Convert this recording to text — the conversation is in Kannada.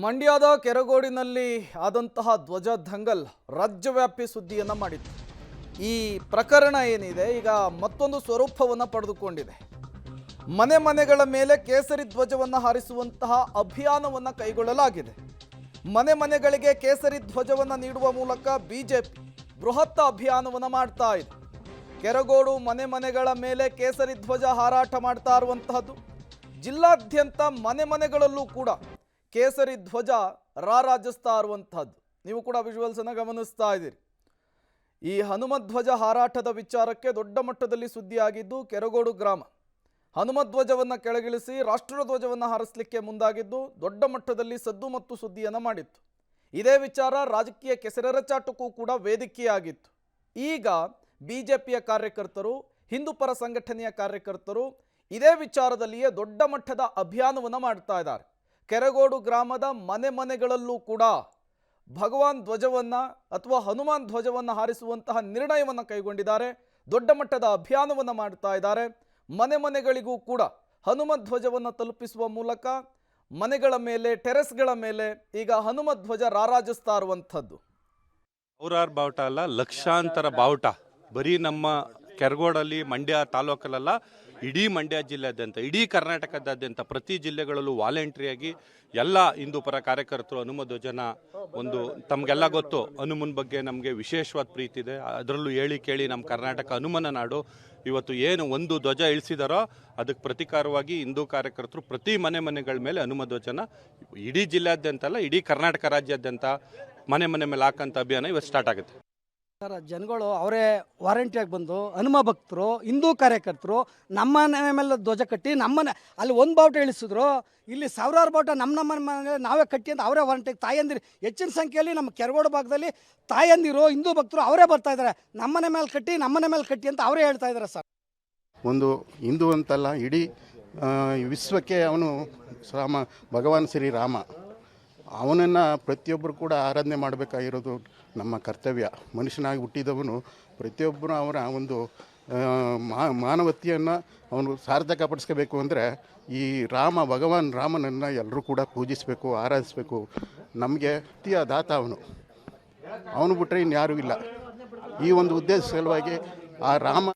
ಮಂಡ್ಯದ ಕೆರಗೋಡಿನಲ್ಲಿ ಆದಂತಹ ಧ್ವಜ ದಂಗಲ್ ರಾಜ್ಯವ್ಯಾಪಿ ಸುದ್ದಿಯನ್ನು ಮಾಡಿತ್ತು. ಈ ಪ್ರಕರಣ ಏನಿದೆ ಈಗ ಮತ್ತೊಂದು ಸ್ವರೂಪವನ್ನು ಪಡೆದುಕೊಂಡಿದೆ. ಮನೆ ಮನೆಗಳ ಮೇಲೆ ಕೇಸರಿ ಧ್ವಜವನ್ನು ಹಾರಿಸುವಂತಹ ಅಭಿಯಾನವನ್ನು ಕೈಗೊಳ್ಳಲಾಗಿದೆ. ಮನೆ ಮನೆಗಳಿಗೆ ಕೇಸರಿ ಧ್ವಜವನ್ನು ನೀಡುವ ಮೂಲಕ ಬಿಜೆಪಿ ಬೃಹತ್ ಅಭಿಯಾನವನ್ನು ಮಾಡ್ತಾ ಇದೆ. ಕೆರಗೋಡು ಮನೆ ಮನೆಗಳ ಮೇಲೆ ಕೇಸರಿ ಧ್ವಜ ಹಾರಾಟ ಮಾಡ್ತಾ ಇರುವಂತಹದ್ದು. ಜಿಲ್ಲಾದ್ಯಂತ ಮನೆ ಮನೆಗಳಲ್ಲೂ ಕೂಡ ಕೇಸರಿ ಧ್ವಜ ರಾರಾಜಿಸ್ತಾ ಇರುವಂತಹದ್ದು ನೀವು ಕೂಡ ವಿಜುವಲ್ಸ್ ಅನ್ನು ಗಮನಿಸ್ತಾ ಇದ್ದೀರಿ. ಈ ಹನುಮಧ್ವಜ ಹಾರಾಟದ ವಿಚಾರಕ್ಕೆ ದೊಡ್ಡ ಮಟ್ಟದಲ್ಲಿ ಸುದ್ದಿಯಾಗಿದ್ದು ಕೆರಗೋಡು ಗ್ರಾಮ ಹನುಮಧ್ವಜವನ್ನು ಕೆಳಗಿಳಿಸಿ ರಾಷ್ಟ್ರಧ್ವಜವನ್ನು ಹಾರಿಸಲಿಕ್ಕೆ ಮುಂದಾಗಿದ್ದು ದೊಡ್ಡ ಮಟ್ಟದಲ್ಲಿ ಸದ್ದು ಮತ್ತು ಸುದ್ದಿಯನ್ನು ಮಾಡಿತ್ತು. ಇದೇ ವಿಚಾರ ರಾಜಕೀಯ ಕೆಸರೆರಚಾಟಕ್ಕೂ ಕೂಡ ವೇದಿಕೆಯಾಗಿತ್ತು. ಈಗ ಬಿಜೆಪಿಯ ಕಾರ್ಯಕರ್ತರು, ಹಿಂದೂ ಪರ ಸಂಘಟನೆಯ ಕಾರ್ಯಕರ್ತರು ಇದೇ ವಿಚಾರದಲ್ಲಿಯೇ ದೊಡ್ಡ ಮಟ್ಟದ ಅಭಿಯಾನವನ್ನು ಮಾಡ್ತಾ ಇದ್ದಾರೆ. ಕೆರಗೋಡು ಗ್ರಾಮದ ಮನೆ ಮನೆಗಳಲ್ಲೂ ಕೂಡ ಭಗವಾನ್ ಧ್ವಜವನ್ನು ಅಥವಾ ಹನುಮಾನ್ ಧ್ವಜವನ್ನು ಹಾರಿಸುವಂತಹ ನಿರ್ಣಯವನ್ನು ಕೈಗೊಂಡಿದ್ದಾರೆ. ದೊಡ್ಡ ಮಟ್ಟದ ಅಭಿಯಾನವನ್ನು ಮಾಡ್ತಾ ಇದ್ದಾರೆ. ಮನೆ ಮನೆಗಳಿಗೂ ಕೂಡ ಹನುಮ ಧ್ವಜವನ್ನು ತಲುಪಿಸುವ ಮೂಲಕ ಮನೆಗಳ ಮೇಲೆ, ಟೆರೆಸ್ಗಳ ಮೇಲೆ ಈಗ ಹನುಮ ಧ್ವಜ ರಾರಾಜಿಸ್ತಾ ಇರುವಂಥದ್ದು. ಸಾವಿರಾರು ಬಾವುಟ ಅಲ್ಲ, ಲಕ್ಷಾಂತರ ಬಾವುಟ ಬರೀ ನಮ್ಮ ಕೆರಗೋಡಲ್ಲಿ, ಮಂಡ್ಯ ತಾಲೂಕಲ್ಲ, ಇಡೀ ಮಂಡ್ಯ ಜಿಲ್ಲೆಯಾದ್ಯಂತ, ಇಡೀ ಕರ್ನಾಟಕದಾದ್ಯಂತ ಪ್ರತಿ ಜಿಲ್ಲೆಗಳಲ್ಲೂ ವಾಲಂಟ್ರಿಯಾಗಿ ಎಲ್ಲ ಹಿಂದೂ ಪರ ಕಾರ್ಯಕರ್ತರು ಹನುಮ ಧ್ವಜನ ಒಂದು ತಮಗೆಲ್ಲ ಗೊತ್ತು, ಹನುಮನ ಬಗ್ಗೆ ನಮಗೆ ವಿಶೇಷವಾದ ಪ್ರೀತಿ ಇದೆ. ಅದರಲ್ಲೂ ಹೇಳಿ ಕೇಳಿ ನಮ್ಮ ಕರ್ನಾಟಕ ಹನುಮನ ನಾಡು. ಇವತ್ತು ಏನು ಒಂದು ಧ್ವಜ ಇಳಿಸಿದಾರೋ ಅದಕ್ಕೆ ಪ್ರತಿಕಾರವಾಗಿ ಹಿಂದೂ ಕಾರ್ಯಕರ್ತರು ಪ್ರತಿ ಮನೆ ಮನೆಗಳ ಮೇಲೆ ಹನುಮ ಧ್ವಜನ ಇಡೀ ಜಿಲ್ಲೆಯಾದ್ಯಂತ ಅಲ್ಲ, ಇಡೀ ಕರ್ನಾಟಕ ರಾಜ್ಯಾದ್ಯಂತ ಮನೆ ಮನೆ ಮೇಲೆ ಹಾಕಂತ ಅಭಿಯಾನ ಇವತ್ತು ಸ್ಟಾರ್ಟ್ ಆಗುತ್ತೆ. ಜನಗಳು ಅವರೇ ವಾರಂಟಿಯಾಗಿ ಬಂದು ಹನುಮ ಭಕ್ತರು, ಹಿಂದೂ ಕಾರ್ಯಕರ್ತರು ನಮ್ಮ ಮನೆ ಮೇಲೆ ಧ್ವಜ ಕಟ್ಟಿ ನಮ್ಮನೆ ಅಲ್ಲಿ ಒಂದು ಬಾವುಟ ಇಳಿಸಿದ್ರು. ಇಲ್ಲಿ ಸಾವಿರಾರು ಬಾವುಟ ನಮ್ಮ ಮನೆ ನಾವೇ ಕಟ್ಟಿ ಅಂತ ಅವರೇ ವಾರಂಟಿಯಾಗಿ ತಾಯಂದಿರು ಹೆಚ್ಚಿನ ಸಂಖ್ಯೆಯಲ್ಲಿ ನಮ್ಮ ಕೆರಗೋಡು ಭಾಗದಲ್ಲಿ ತಾಯಂದಿರು, ಹಿಂದೂ ಭಕ್ತರು ಅವರೇ ಬರ್ತಾ ಇದ್ದಾರೆ. ನಮ್ಮನೆ ಮೇಲೆ ಕಟ್ಟಿ ನಮ್ಮನೆ ಮೇಲೆ ಕಟ್ಟಿ ಅಂತ ಅವರೇ ಹೇಳ್ತಾ ಇದ್ದಾರೆ. ಸರ್, ಒಂದು ಹಿಂದೂ ಅಂತಲ್ಲ, ಇಡೀ ವಿಶ್ವಕ್ಕೆ ಅವನು ಭಗವಾನ್ ಶ್ರೀರಾಮ. ಅವನನ್ನು ಪ್ರತಿಯೊಬ್ಬರು ಕೂಡ ಆರಾಧನೆ ಮಾಡಬೇಕಾಗಿರೋದು ನಮ್ಮ ಕರ್ತವ್ಯ. ಮನುಷ್ಯನಾಗಿ ಹುಟ್ಟಿದವನು ಪ್ರತಿಯೊಬ್ಬರು ಅವರ ಒಂದು ಮಾನವತೆಯನ್ನು ಅವನು ಸಾರ್ಥಕಪಡಿಸ್ಕೋಬೇಕು ಅಂದರೆ ಈ ಭಗವಾನ್ ರಾಮನನ್ನು ಎಲ್ಲರೂ ಕೂಡ ಪೂಜಿಸಬೇಕು, ಆರಾಧಿಸಬೇಕು. ನಮಗೆ ಅತಿಯ ದಾತ ಅವನು ಬಿಟ್ಟರೆ ಇನ್ಯಾರೂ ಇಲ್ಲ. ಈ ಒಂದು ಉದ್ದೇಶ ಸಲುವಾಗಿ ಆ ರಾಮ